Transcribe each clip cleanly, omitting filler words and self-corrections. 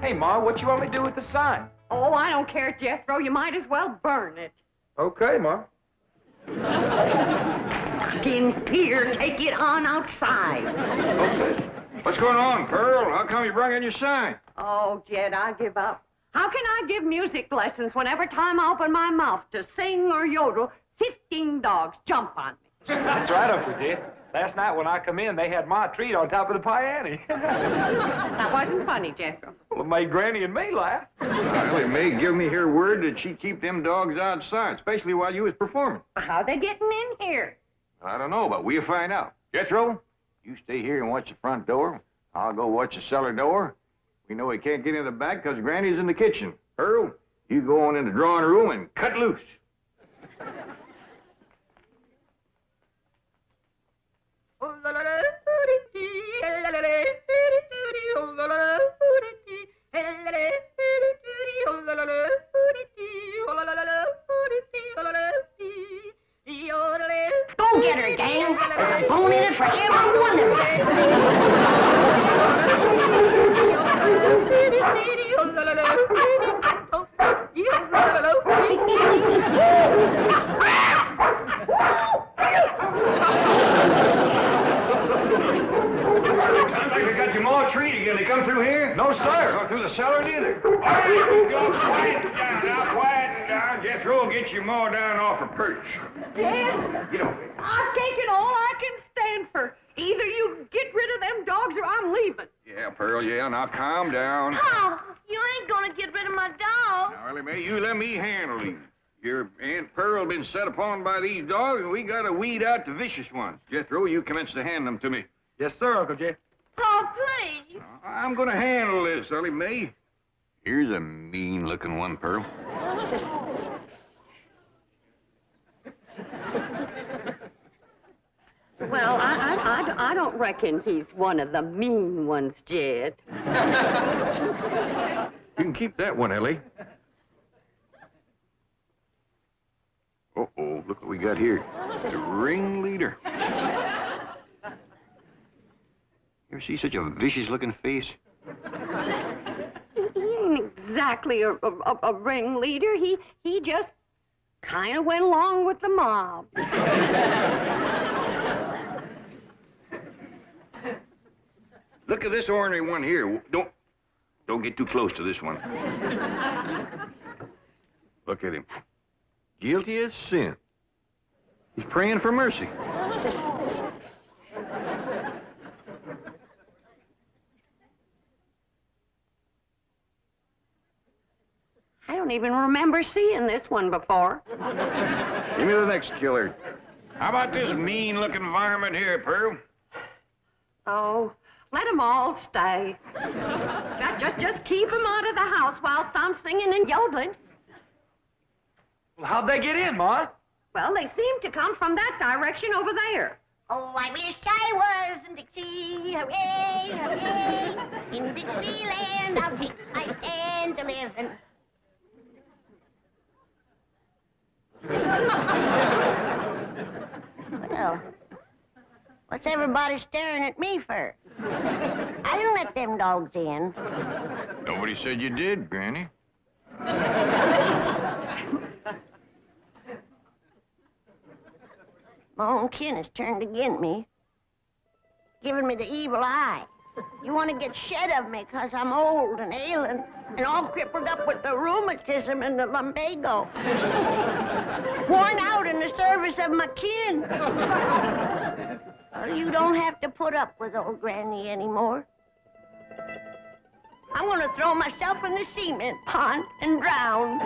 Hey, Ma, what you want me to do with the sign? Oh, I don't care, Jethro. You might as well burn it. Okay, Ma. In here, take it on outside. Okay. What's going on, Pearl? How come you brought in your sign? Oh, Jed, I give up. How can I give music lessons when every time I open my mouth to sing or yodel, 15 dogs jump on me? That's right, Uncle Jed. Last night when I come in, they had my treat on top of the piano. That wasn't funny, Jethro. Well, it made Granny and me laugh. Well, it may give me her word that she'd keep them dogs outside, especially while you was performing. How they getting in here? I don't know, but we'll find out. Jethro, you stay here and watch the front door. I'll go watch the cellar door. We know he can't get in the back because Granny's in the kitchen. Pearl, you go on in the drawing room and cut loose. Go get her, gang. There's a bone in it for every one of Sounds like they got your more treat again. They come through here? No, sir. Or through the cellar neither. All right, go quiet down now, quiet down. Jethro will get you more down off her perch. Dad, Get over. I've taken all I can stand for. Either you get rid of them dogs or I'm leaving. Yeah, Pearl, yeah. Now calm down. Oh, you ain't gonna get rid of my dog. Now, Ellie Mae, you let me handle these. Your Aunt Pearl been set upon by these dogs, and we gotta weed out the vicious ones. Jethro, you commence to hand them to me. Yes, sir, Uncle Jed. Oh, please. I'm gonna handle this, Ellie Mae. Here's a mean-looking one, Pearl. Well, I don't reckon he's one of the mean ones, Jed. You can keep that one, Ellie. Uh-oh, look what we got here. The ringleader. You ever see such a vicious-looking face? He ain't exactly a ringleader. He just kind of went along with the mob. Look at this ornery one here. Don't get too close to this one. Look at him. Guilty as sin. He's praying for mercy. I don't even remember seeing this one before. Give me the next killer. How about this mean-looking varmint here, Pearl? Oh, let them all stay. Just keep them out of the house whilst I'm singing and yodeling. Well, how'd they get in, Ma? Well, they seem to come from that direction over there. Oh, I wish I was in Dixie, hooray, hooray. In Dixieland, I'll take my stand to living. Well, what's everybody staring at me for? I didn't let them dogs in. Nobody said you did, Granny. My own kin has turned against me, giving me the evil eye. You want to get shed of me because I'm old and ailing and all crippled up with the rheumatism and the lumbago. Worn out in the service of my kin. Well, you don't have to put up with old Granny anymore. I'm going to throw myself in the cement pond and drown.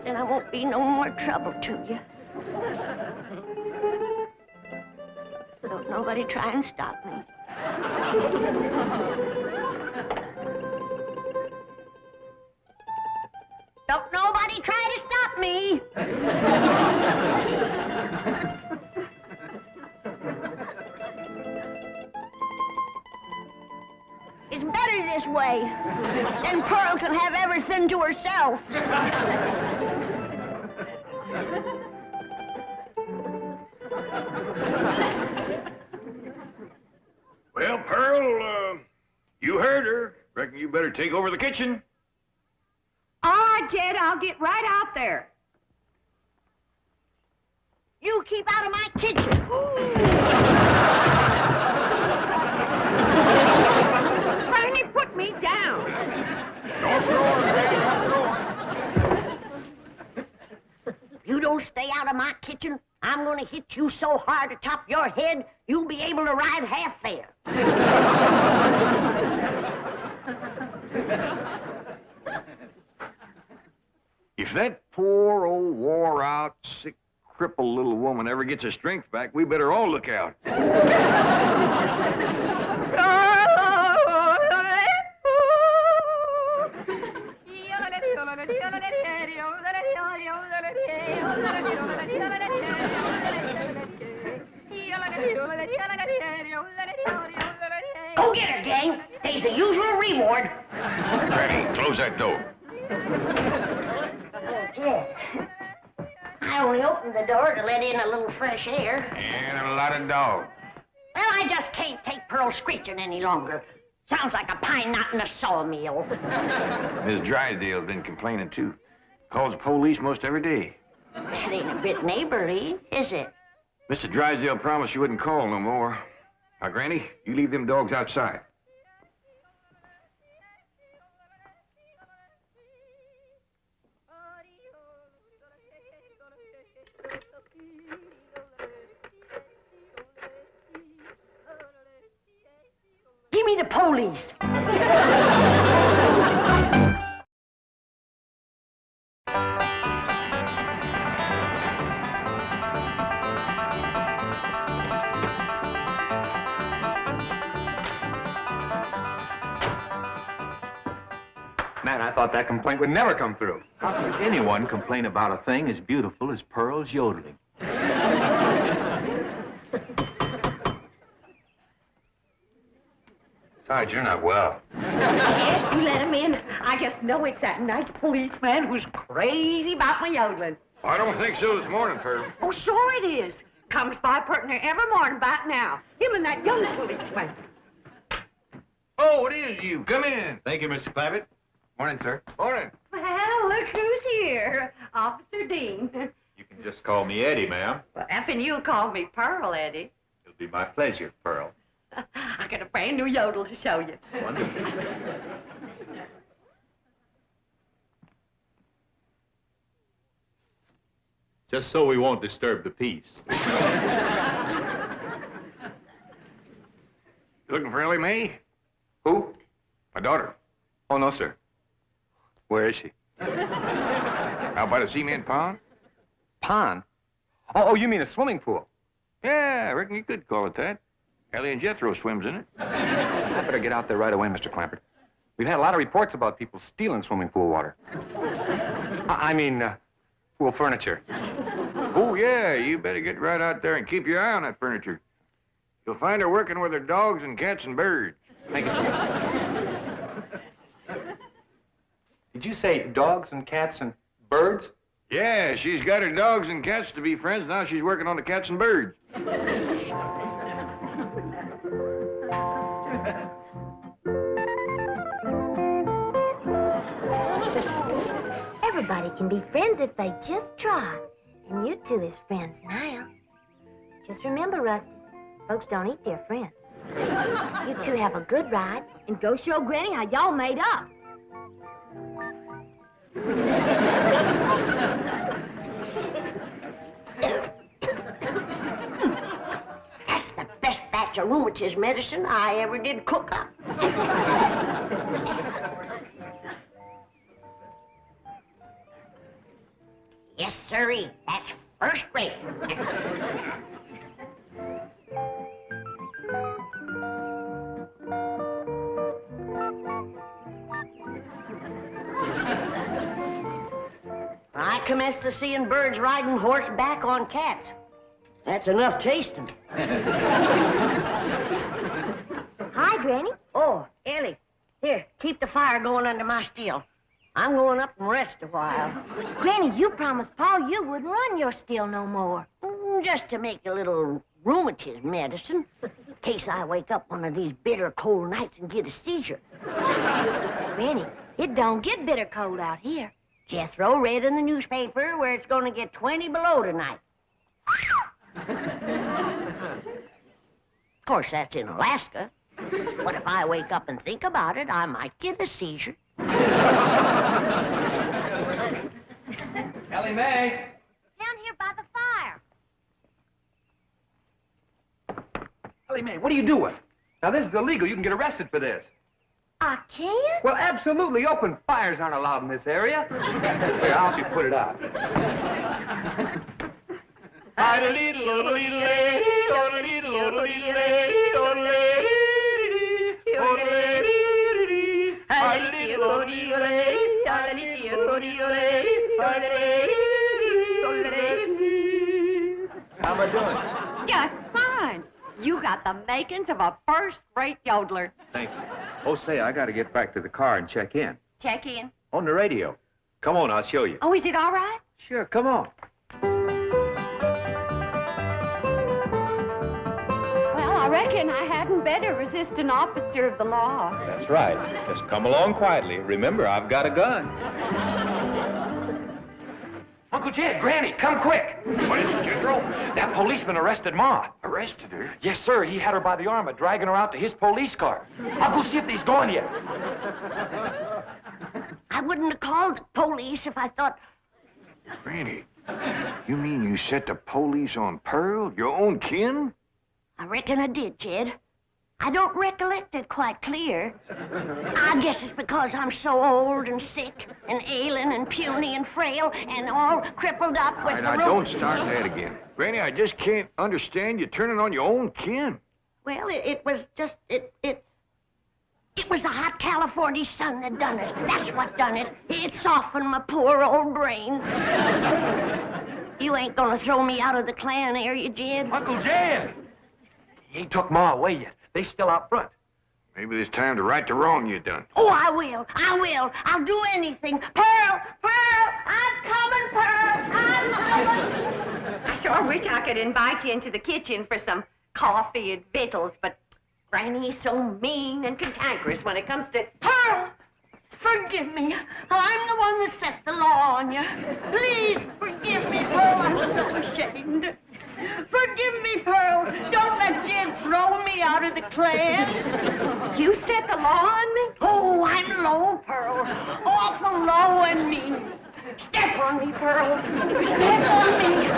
Then I won't be no more trouble to you. Don't nobody try and stop me. Don't nobody try to stop me. It's better this way. Then Pearl can have everything to herself. Well, Pearl, you heard her. Reckon you you better take over the kitchen. All right, Jed, I'll get right out there. You keep out of my kitchen. Bernie, put me down. Don't throw her, Granny, don't throw her. If you don't stay out of my kitchen, I'm gonna hit you so hard atop your head, you'll be able to ride half fare. If that poor old wore-out, sick, crippled little woman ever gets her strength back, we better all look out. Go get her, gang. There's the usual reward. Granny, close that door. Okay. I only opened the door to let in a little fresh air. And a lot of dogs. Well, I just can't take Pearl screeching any longer. Sounds like a pine knot in a sawmill. Miss Drysdale's been complaining, too. Calls the police most every day. That ain't a bit neighborly, is it? Mr. Drysdale promised she wouldn't call no more. Now, Granny, you leave them dogs outside. Give me the police. Man, I thought that complaint would never come through. How could anyone complain about a thing as beautiful as Pearl's yodeling? Besides, you're not well. Jed, you let him in. I just know it's that nice policeman who's crazy about my yodeling. I don't think so this morning, Pearl. Oh, sure it is. Comes by partner every morning about now. Him and that young policeman. Oh, it is you. Come in. Thank you, Mr. Clampett. Morning, sir. Morning. Well, look who's here. Officer Dean. You can just call me Eddie, ma'am. Well, effing you call me Pearl, Eddie. It'll be my pleasure, Pearl. I got a brand new yodel to show you. Wonderful. Just so we won't disturb the peace. Looking for Ellie Mae? Who? My daughter. Oh, no, sir. Where is she? Out by the cement pond? Pond? Oh, you mean a swimming pool? Yeah, I reckon you could call it that. Ellie and Jethro swims in it. I better get out there right away, Mr. Clampett. We've had a lot of reports about people stealing swimming pool water. I mean, pool furniture. Oh, yeah, you better get right out there and keep your eye on that furniture. You'll find her working with her dogs and cats and birds. Thank you. Did you say dogs and cats and birds? Yeah, she's got her dogs and cats to be friends. Now she's working on the cats and birds. Everybody can be friends if they just try. And you two is friends now. Just remember, Rusty, folks don't eat their friends. You two have a good ride and go show Granny how y'all made up. That's the best batch of rheumatism medicine I ever did cook up. Yes, sirree. That's first rate. I commenced to seeing birds riding horseback on cats. That's enough tasting. Hi, Granny. Oh, Ellie, here, keep the fire going under my steel. I'm going up and rest a while. Granny, you promised Pa you wouldn't run your still no more. Just to make a little rheumatism medicine, in case I wake up one of these bitter cold nights and get a seizure. Granny, it don't get bitter cold out here. Jethro read in the newspaper where it's going to get 20 below tonight. Of course, that's in Alaska. But if I wake up and think about it, I might get a seizure. Ellie Mae! Down here by the fire. Ellie Mae, what are you doing? Now, this is illegal. You can get arrested for this. I can't? Well, absolutely. Open fires aren't allowed in this area. Here, I'll help you put it out. How am I doing? Just fine. You got the makings of a first-rate yodeler. Thank you. Oh, say, I got to get back to the car and check in. Check in. On the radio. Come on, I'll show you. Oh, is it all right? Sure, come on. Well, I reckon I hadn't better resist an officer of the law. That's right. Just come along quietly. Remember, I've got a gun. Uncle Jed, Granny, come quick. What is it, Jethro? That policeman arrested Ma. Arrested her? Yes, sir. He had her by the arm and dragging her out to his police car. I'll go see if he's gone yet. I wouldn't have called the police if I thought... Granny, you mean you set the police on Pearl, your own kin? I reckon I did, Jed. I don't recollect it quite clear. I guess it's because I'm so old and sick and ailing and puny and frail and all crippled up with All the right, now, don't start that again. Granny, I just can't understand you turning on your own kin. Well, it was just, it was the hot California sun that done it. That's what done it. It softened my poor old brain. You ain't gonna throw me out of the clan, are you, Jed? Uncle Jed! He ain't took Ma away yet. They still out front. Maybe it's time to right the wrong you done. Oh, I will. I'll do anything. Pearl! I'm coming, Pearl! I'm coming! I sure wish I could invite you into the kitchen for some coffee and victuals, but Granny's so mean and cantankerous when it comes to... Pearl! Forgive me. I'm the one that set the law on you. Please forgive me, Pearl. I'm so ashamed. Forgive me, Pearl. Don't let Jed throw me out of the clan. You set the law on me? Oh, I'm low, Pearl. Awful low and mean. Step on me, Pearl. Step on me.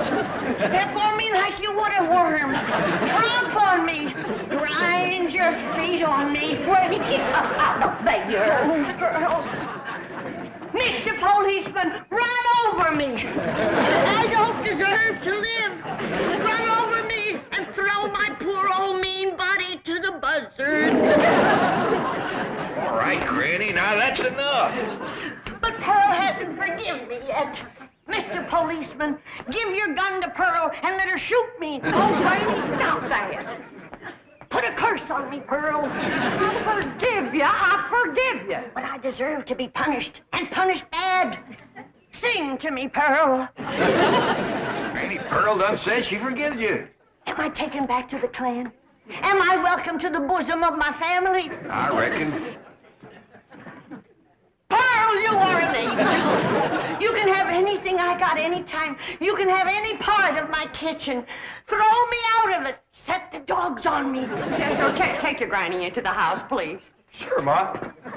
Step on me like you would a worm. Tromp on me. Grind your feet on me. Get out of there. Oh, Pearl. Mr. Policeman, run over me. I don't deserve to live. Run over me and throw my poor old mean body to the buzzards. All right, Granny, now that's enough. But Pearl hasn't forgiven me yet. Mr. Policeman, give your gun to Pearl and let her shoot me. Oh, Granny, stop that. Put a curse on me, Pearl. I forgive you. But I deserve to be punished, and punished bad. Sing to me, Pearl. Granny, Pearl done said she forgives you. Am I taken back to the clan? Am I welcome to the bosom of my family? I reckon. Pearl, you are an angel. You can have anything I got anytime. You can have any part of my kitchen. Throw me out of it. Set the dogs on me. Take your Granny into the house, please. Sure, Ma.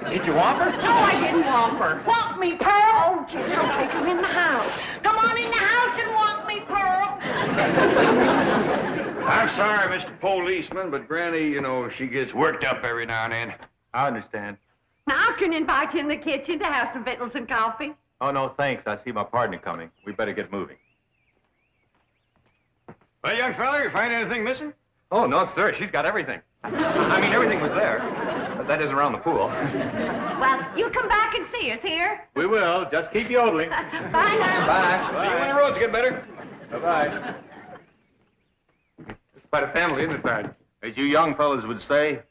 Did you want her? No, I didn't want her. Want me, Pearl? Oh, Jethro, take her in the house. Come on in the house and want me, Pearl. I'm sorry, Mr. Policeman, but Granny, you know, she gets worked up every now and then. I understand. Now, I can invite you in the kitchen to have some victuals and coffee. Oh, no, thanks. I see my partner coming. We better get moving. Well, young fella, you find anything missing? Oh, no, sir. She's got everything. I mean, everything was there. But that isn't around the pool. Well, you come back and see us here. We will. Just keep yodeling. Bye now. Bye. See you when the roads get better. Bye-bye. It's quite a family, isn't it, Sergeant? As you young fellas would say,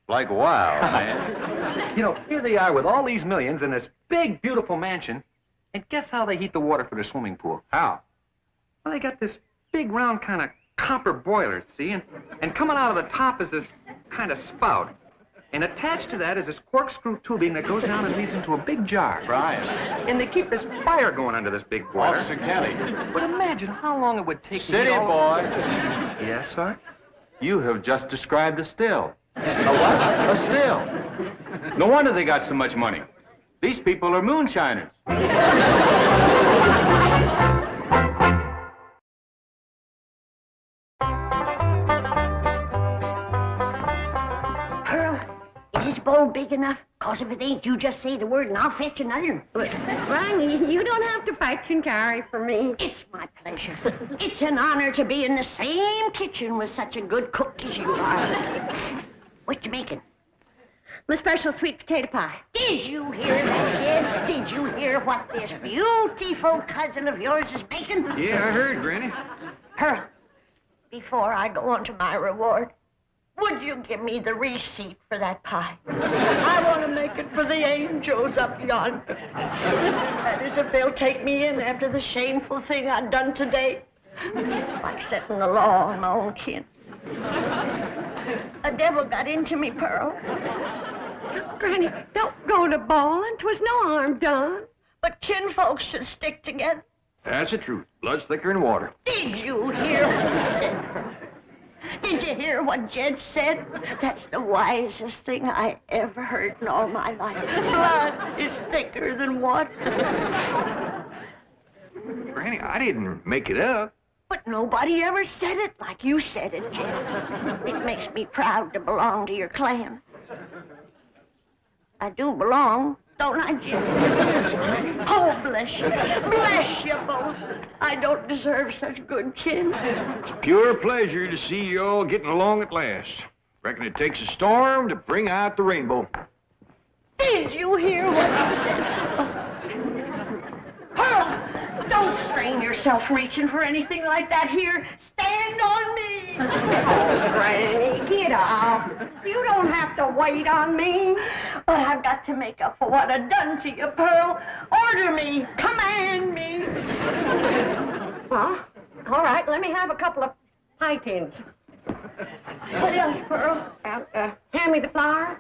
like wow, man. You know, here they are with all these millions in this big, beautiful mansion. And guess how they heat the water for their swimming pool? How? Well, they got this big, round kind of copper boiler, see? And coming out of the top is this kind of spout. And attached to that is this corkscrew tubing that goes down and leads into a big jar. Brian. And they keep this fire going under this big boiler. Officer Kelly. But imagine how long it would take to City heat all... boy. Yes, sir? You have just described a still. A what? A still. No wonder they got so much money. These people are moonshiners. Pearl, is this bowl big enough? Cause if it ain't, you just say the word and I'll fetch another. Granny, you don't have to fetch and carry for me. It's my pleasure. It's an honor to be in the same kitchen with such a good cook as you are. What you making? My special sweet potato pie. Did you hear that, Jed? Did you hear what this beautiful cousin of yours is making? Yeah, I heard, Granny. Pearl, before I go on to my reward, would you give me the receipt for that pie? I want to make it for the angels up yonder. That is, if they'll take me in after the shameful thing I've done today. Like setting the law on my own kin. A devil got into me, Pearl. Granny, don't go to bawling. 'Twas no harm done. But kinfolks should stick together. That's the truth. Blood's thicker than water. Did you hear what he said, Pearl? Did you hear what Jed said? That's the wisest thing I ever heard in all my life. Blood is thicker than water. Granny, I didn't make it up. But nobody ever said it like you said it, Jed. It makes me proud to belong to your clan. I do belong, don't I, Jed? Oh, bless you. Bless you both. I don't deserve such good kin. It's pure pleasure to see you all getting along at last. Reckon it takes a storm to bring out the rainbow. Did you hear what he said? Pearl, don't strain yourself reaching for anything like that here. Stand on me. Oh, Granny, get off. You don't have to wait on me. But I've got to make up for what I've done to you, Pearl. Order me. Command me. Huh? All right, let me have a couple of pie tins. What else, Pearl? Hand me the flour.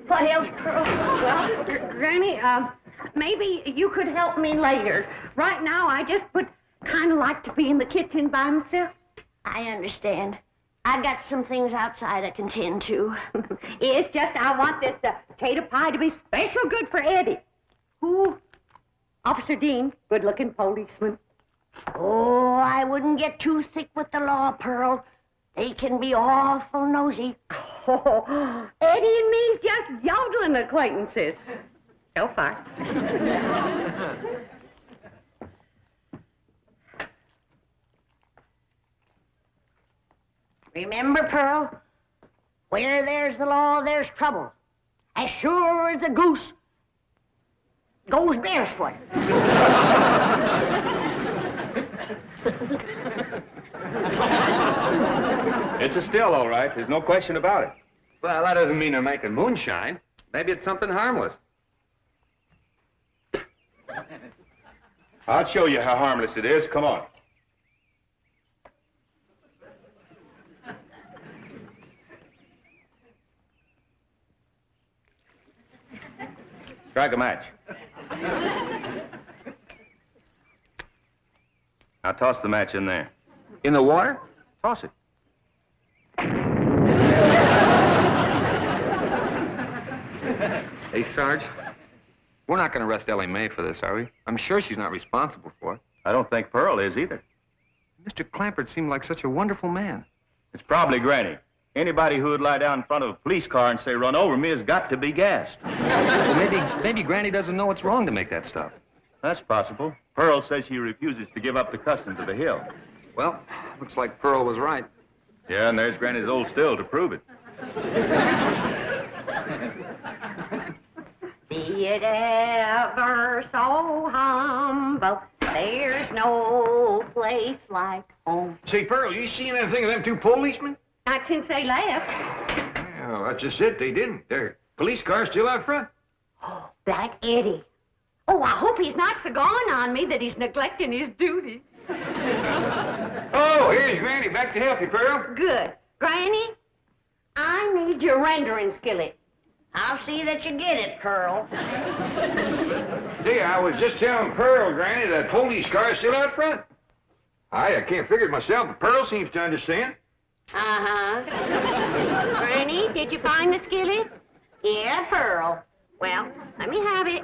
What else, Pearl? Well, Granny, maybe you could help me later. Right now, I just would kind of like to be in the kitchen by myself. I understand. I got some things outside I can tend to. It's just I want this potato pie to be special good for Eddie. Who? Officer Dean, good-looking policeman. Oh, I wouldn't get too thick with the law, Pearl. They can be awful nosy. Oh, Eddie and me's just yodeling acquaintances. So far. Remember, Pearl, where there's the law, there's trouble. As sure as a goose goes barefoot. It's a still, all right. There's no question about it. Well, that doesn't mean they're making moonshine. Maybe it's something harmless. I'll show you how harmless it is. Come on. Strike a match. Now toss the match in there. In the water? Toss it. Hey, Sarge, we're not going to arrest Ellie Mae for this, are we? I'm sure she's not responsible for it. I don't think Pearl is either. Mr. Clampert seemed like such a wonderful man. It's probably Granny. Anybody who would lie down in front of a police car and say, "Run over me," has got to be gassed. Well, maybe Granny doesn't know it's wrong to make that stuff. That's possible. Pearl says she refuses to give up the customs of the hill. Well, looks like Pearl was right. Yeah, and there's Granny's old still to prove it. Be it ever so humble, there's no place like home. Say, Pearl, you seen anything of them two policemen? Not since they left. Well, that's just it. They didn't. Their police car's still out front. Oh, Black Eddie. Oh, I hope he's not so gone on me that he's neglecting his duty. Oh, here's Granny. Back to help you, Pearl. Good. Granny? I need your rendering skillet. I'll see that you get it, Pearl. Hey, I was just telling Pearl, Granny, that police car's still out front. I can't figure it myself, but Pearl seems to understand. Uh-huh. Granny, did you find the skillet? Yeah, Pearl. Well, let me have it.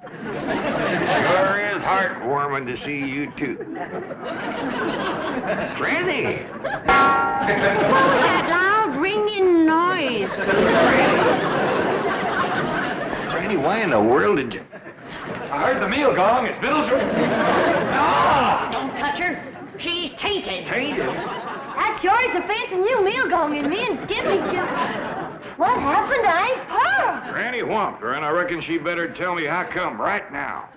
Sure is heartwarming to see you two. Granny! What was that loud ringing noise? Granny, why in the world did you... I heard the meal gong. It's Biddles. Ah! Don't touch her. She's tainted. Tainted? That sure is offensing you, meal gong, and me and Skippy still... What happened to Aunt Pearl? Granny whumped her, and I reckon she better tell me how come right now.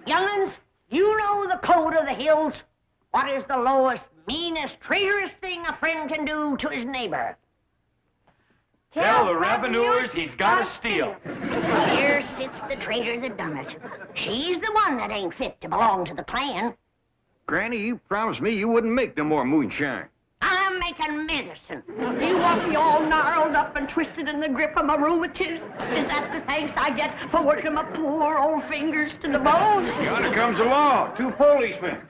Young'uns, you know the code of the hills. What is the lowest, meanest, traitorous thing a friend can do to his neighbor? Tell the revenuers he's got to steal. Here sits the traitor that done it. She's the one that ain't fit to belong to the clan. Granny, you promised me you wouldn't make no more moonshine. I'm making medicine. You want me all gnarled up and twisted in the grip of my rheumatism? Is that the thanks I get for working my poor old fingers to the bone? Yonder comes the law. 2 policemen.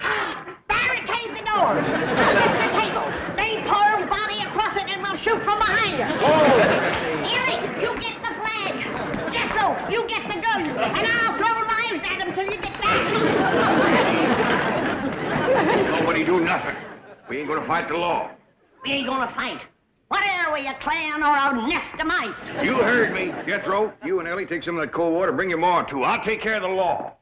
Barricade the door. Get the table. Lay Pearl's body across it and we'll shoot from behind her. Ellie, you get the flag. Jethro, you get the guns. And I'll throw knives at them till you get back. Nobody do nothing. We ain't gonna fight the law. We ain't gonna fight. What are we, a clan or a nest of mice? You heard me. Jethro, you and Ellie take some of that cold water. Bring your ma, too. I'll take care of the law.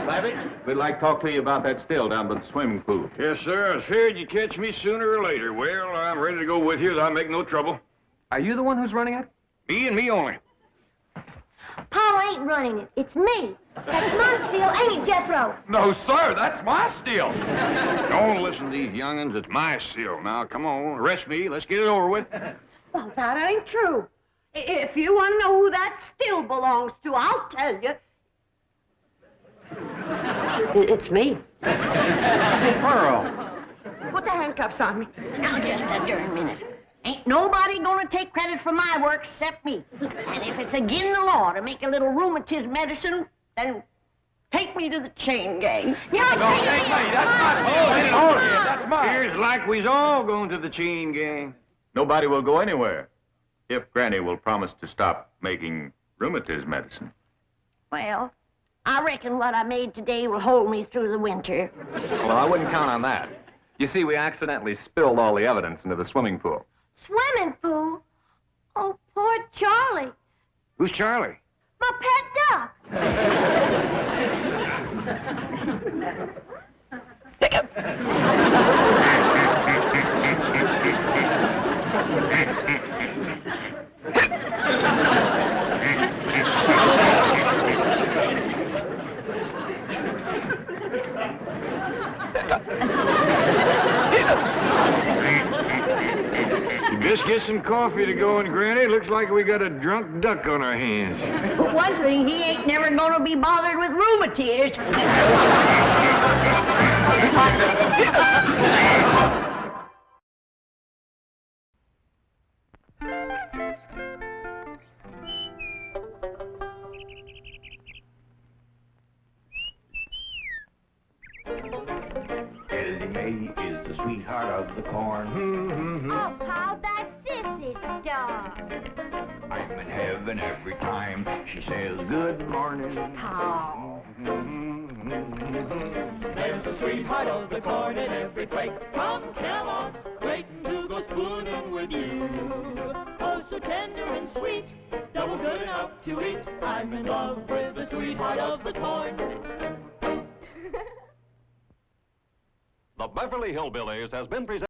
Babbitt, we'd like to talk to you about that still down by the swimming pool. Yes, sir. I was feared you'd catch me sooner or later. Well, I'm ready to go with you. I'll make no trouble. Are you the one who's running it? Me and me only. Paul ain't running it. It's me. That's my still, ain't it, Jethro? No, sir, that's my still. Don't listen to these young'uns. It's my seal. Now, come on. Arrest me. Let's get it over with. Well, that ain't true. If you want to know who that still belongs to, I'll tell you. It's me. Pearl. Put the handcuffs on me. Now, just a darn minute. Ain't nobody gonna take credit for my work except me. And if it's agin the law to make a little rheumatism medicine, then take me to the chain gang. Yeah, Don't take me. That's my still. Ain't it all here? That's mine. Here's like we's all going to the chain gang. Nobody will go anywhere if Granny will promise to stop making rheumatism medicine. Well, I reckon what I made today will hold me through the winter. Well, I wouldn't count on that. You see, we accidentally spilled all the evidence into the swimming pool. Swimming pool? Oh, poor Charlie. Who's Charlie? My pet duck. You best get some coffee to go in, Granny. Looks like we got a drunk duck on our hands. For one thing, he ain't never gonna be bothered with rheumatiz. Ellie Mae is the sweetheart of the corn. Oh, Paul, that's Sissy's dog. I'm in heaven every time she says good morning. Paul. There's a sweetheart of the corn in every flake from Kellogg's, waiting to go spooning with you. Oh, so tender and sweet, double good enough to eat. I'm in love with the sweetheart of the corn. The Beverly Hillbillies has been presented.